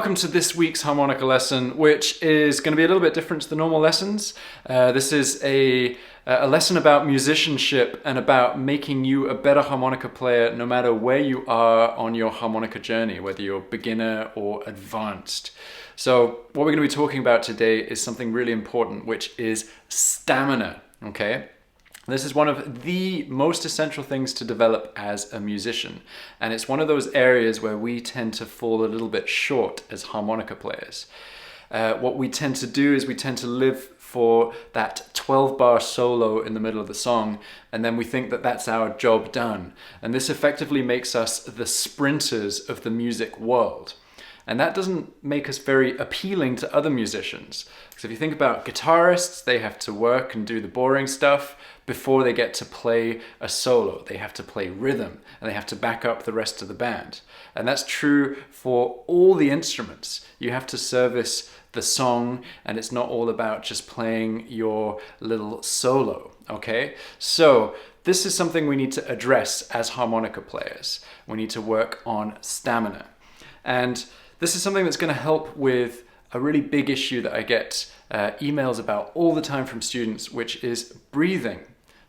welcome to this week's harmonica lesson, which is going to be a little bit different to the normal lessons. This is a lesson about musicianship and about making you a better harmonica player no matter where you are on your harmonica journey, whether you're beginner or advanced. So what we're going to be talking about today is something really important, which is stamina, okay? This is one of the most essential things to develop as a musician, and it's one of those areas where we tend to fall a little bit short as harmonica players. What we tend to do is we tend to live for that 12-bar solo in the middle of the song, and then we think that that's our job done. And this effectively makes us the sprinters of the music world. And that doesn't make us very appealing to other musicians. Because if you think about guitarists, they have to work and do the boring stuff before they get to play a solo. They have to play rhythm and they have to back up the rest of the band. And that's true for all the instruments. You have to service the song, and it's not all about just playing your little solo, okay? So this is something we need to address as harmonica players. We need to work on stamina. And this is something that's going to help with a really big issue that I get emails about all the time from students, which is breathing.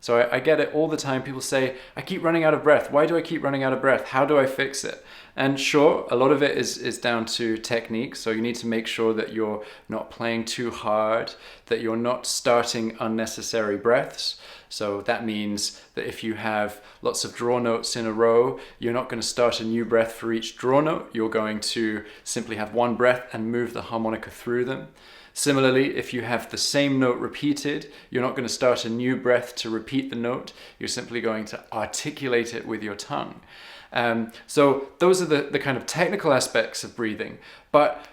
So I get it all the time. People say, I keep running out of breath. Why do I keep running out of breath? How do I fix it? And sure, a lot of it is down to technique. So you need to make sure that you're not playing too hard, that you're not starting unnecessary breaths. So that means that if you have lots of draw notes in a row, you're not going to start a new breath for each draw note. You're going to simply have one breath and move the harmonica through them. Similarly, if you have the same note repeated, you're not going to start a new breath to repeat the note. You're simply going to articulate it with your tongue. So those are the kind of technical aspects of breathing. But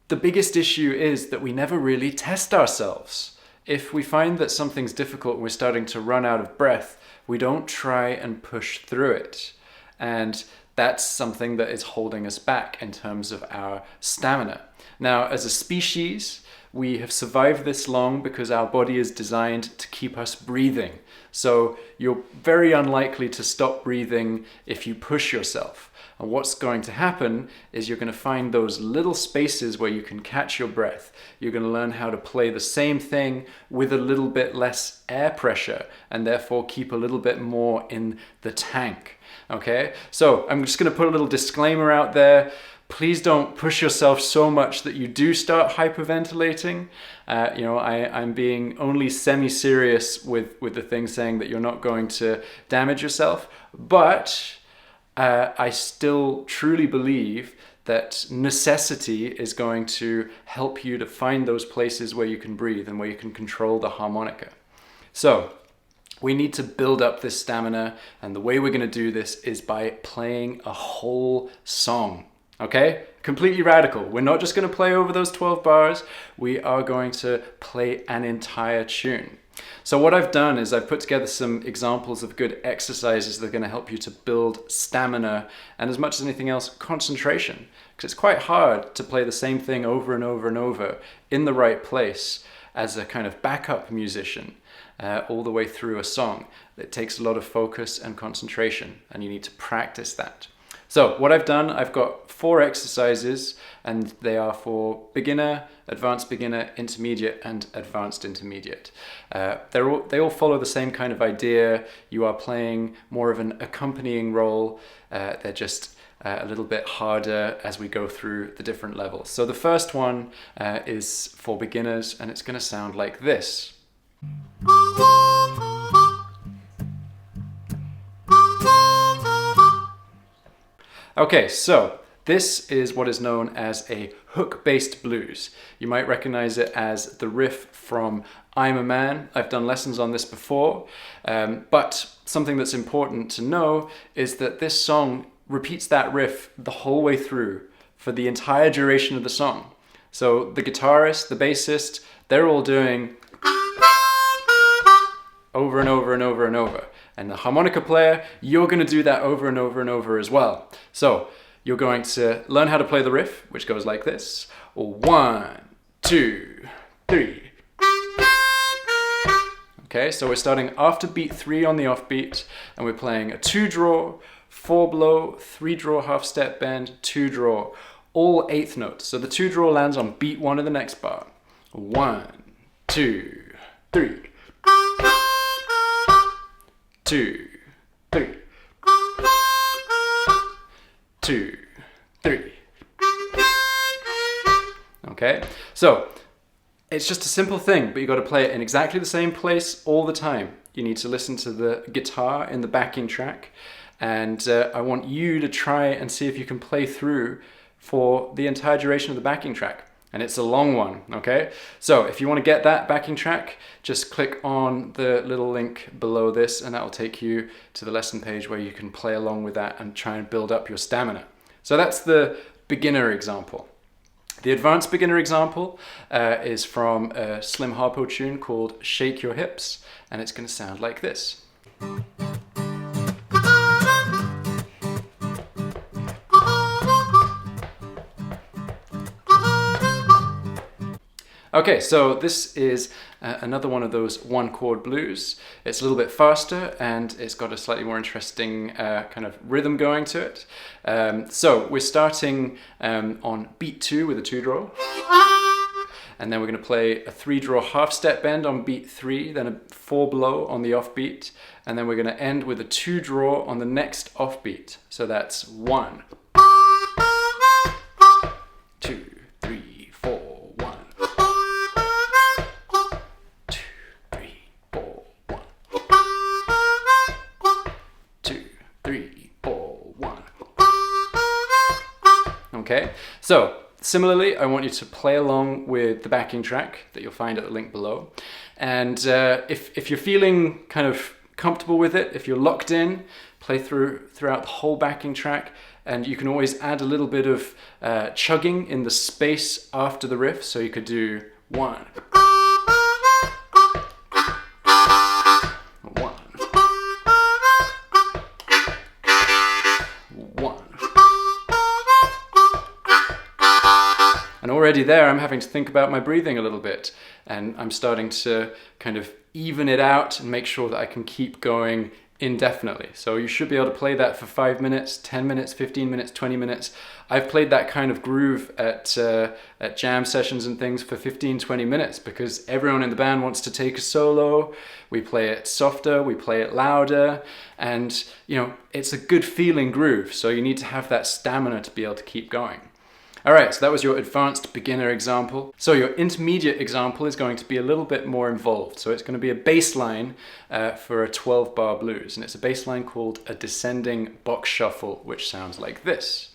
the biggest issue is that we never really test ourselves. If we find that something's difficult and we're starting to run out of breath, we don't try and push through it. And that's something that is holding us back in terms of our stamina. Now, as a species, we have survived this long because our body is designed to keep us breathing. So you're very unlikely to stop breathing if you push yourself. And what's going to happen is you're going to find those little spaces where you can catch your breath. You're going to learn how to play the same thing with a little bit less air pressure and therefore keep a little bit more in the tank. Okay? So I'm just going to put a little disclaimer out there. Please don't push yourself so much that you do start hyperventilating. I'm being only semi-serious with the thing saying that you're not going to damage yourself, but I still truly believe that necessity is going to help you to find those places where you can breathe and where you can control the harmonica. So we need to build up this stamina, and the way we're going to do this is by playing a whole song. Okay? Completely radical. We're not just going to play over those 12 bars. We are going to play an entire tune. So what I've done is I've put together some examples of good exercises that are going to help you to build stamina and, as much as anything else, concentration. Because it's quite hard to play the same thing over and over and over in the right place as a kind of backup musician all the way through a song. It takes a lot of focus and concentration, and you need to practice that. So what I've done, I've got 4 exercises, and they are for beginner, advanced beginner, intermediate, and advanced intermediate. They all follow the same kind of idea. You are playing more of an accompanying role. They're just a little bit harder as we go through the different levels. So the first one is for beginners, and it's going to sound like this. Okay, so this is what is known as a hook-based blues. You might recognize it as the riff from I'm a Man. I've done lessons on this before, but something that's important to know is that this song repeats that riff the whole way through for the entire duration of the song. So the guitarist, the bassist, they're all doing over and over and over and over. And the harmonica player, you're going to do that over and over and over as well. So you're going to learn how to play the riff, which goes like this. 1, 2, 3. Okay, so we're starting after beat 3 on the offbeat, and we're playing a 2 draw, 4 blow, 3 draw half step bend, 2 draw. all eighth notes. So the 2 draw lands on beat 1 of the next bar. 1, 2, 3. 2, 3. 2, 3. Okay, so it's just a simple thing, but you've got to play it in exactly the same place all the time. You need to listen to the guitar in the backing track, and I want you to try and see if you can play through for the entire duration of the backing track. And it's a long one, okay? So if you want to get that backing track, just click on the little link below this, and that will take you to the lesson page where you can play along with that and try and build up your stamina. So that's the beginner example. The advanced beginner example is from a Slim Harpo tune called Shake Your Hips, and it's going to sound like this. Okay, so this is another one of those one chord blues. It's a little bit faster and it's got a slightly more interesting kind of rhythm going to it. So we're starting on beat 2 with a 2 draw. And then we're going to play a 3 draw half step bend on beat 3, then a 4 blow on the offbeat, and then we're going to end with a 2 draw on the next offbeat. So that's 1, 2, 3, 4, 1. 2, 3, 4, 1. 2, 3, 4, 1. Okay, so similarly, I want you to play along with the backing track that you'll find at the link below. And if you're feeling kind of comfortable with it, if you're locked in, play throughout the whole backing track. And you can always add a little bit of chugging in the space after the riff. So you could do 1. 1. And already there, I'm having to think about my breathing a little bit, and I'm starting to kind of even it out and make sure that I can keep going indefinitely. So you should be able to play that for 5 minutes, 10 minutes, 15 minutes, 20 minutes. I've played that kind of groove at jam sessions and things for 15, 20 minutes because everyone in the band wants to take a solo. We play it softer, we play it louder, and you know, it's a good feeling groove. So you need to have that stamina to be able to keep going. All right, so that was your advanced beginner example. So your intermediate example is going to be a little bit more involved. So it's going to be a bass line for a 12-bar blues, and it's a bass line called a descending box shuffle, which sounds like this.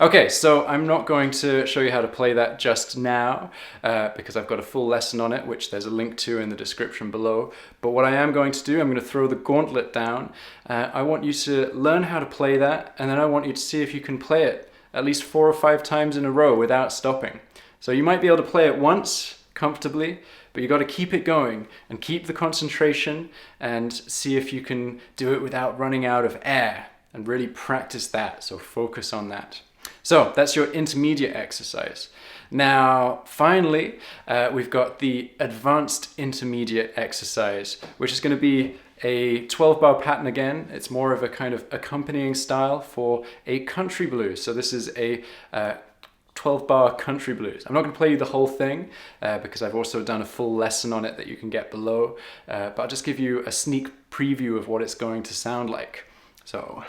Okay, so I'm not going to show you how to play that just now because I've got a full lesson on it, which there's a link to in the description below. But what I am going to do, I'm going to throw the gauntlet down. I want you to learn how to play that, and then I want you to see if you can play it at least 4 or 5 times in a row without stopping. So you might be able to play it once comfortably, but you've got to keep it going and keep the concentration and see if you can do it without running out of air, and really practice that, so focus on that. So that's your intermediate exercise. Now, finally, we've got the advanced intermediate exercise, which is going to be a 12-bar pattern again. It's more of a kind of accompanying style for a country blues. So this is a 12-bar country blues. I'm not going to play you the whole thing because I've also done a full lesson on it that you can get below, but I'll just give you a sneak preview of what it's going to sound like. So...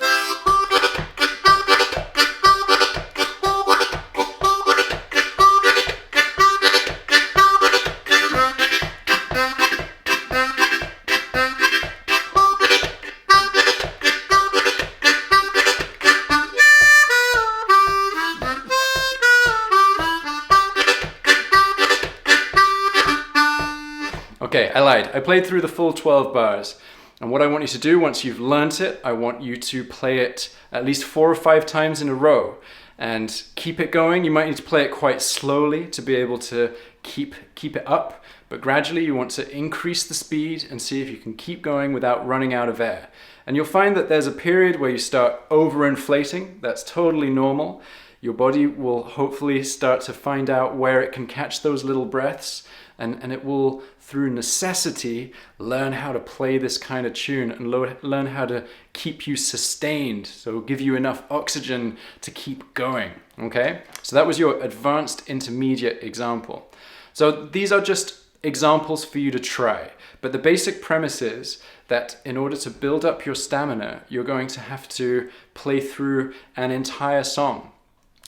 Okay, I lied. I played through the full 12 bars. And what I want you to do once you've learnt it, I want you to play it at least 4 or 5 times in a row and keep it going. You might need to play it quite slowly to be able to keep it up, but gradually you want to increase the speed and see if you can keep going without running out of air. And you'll find that there's a period where you start overinflating. That's totally normal. Your body will hopefully start to find out where it can catch those little breaths, and it will, through necessity, learn how to play this kind of tune and learn how to keep you sustained, so give you enough oxygen to keep going, okay? So that was your advanced intermediate example. So these are just examples for you to try, but the basic premise is that in order to build up your stamina, you're going to have to play through an entire song.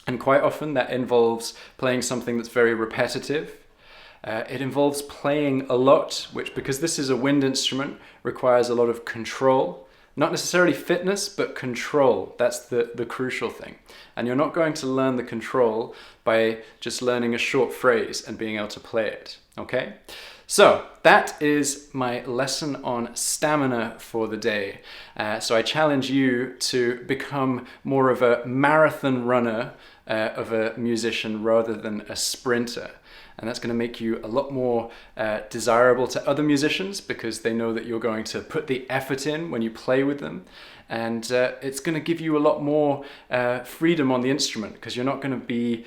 And quite often that involves playing something that's very repetitive. It involves playing a lot, which, because this is a wind instrument, requires a lot of control. Not necessarily fitness, but control. That's the crucial thing. And you're not going to learn the control by just learning a short phrase and being able to play it, okay? So that is my lesson on stamina for the day. So I challenge you to become more of a marathon runner of a musician rather than a sprinter. And that's going to make you a lot more desirable to other musicians because they know that you're going to put the effort in when you play with them. And it's going to give you a lot more freedom on the instrument because you're not going to be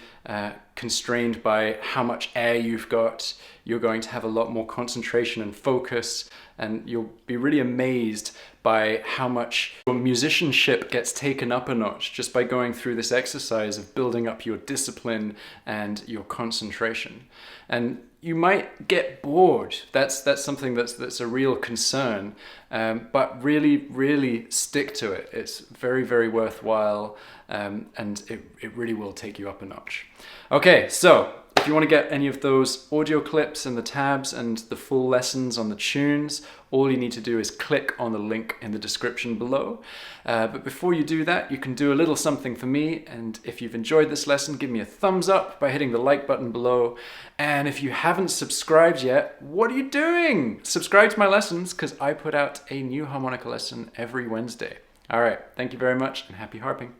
constrained by how much air you've got. You're going to have a lot more concentration and focus, and you'll be really amazed by how much your musicianship gets taken up a notch just by going through this exercise of building up your discipline and your concentration. And you might get bored. That's something that's a real concern, but really stick to it. It's very, very worthwhile, and it really will take you up a notch. Okay, so if you want to get any of those audio clips and the tabs and the full lessons on the tunes, all you need to do is click on the link in the description below. But before you do that, you can do a little something for me. And if you've enjoyed this lesson, give me a thumbs up by hitting the like button below. And if you haven't subscribed yet, what are you doing? Subscribe to my lessons because I put out a new harmonica lesson every Wednesday. All right, thank you very much and happy harping.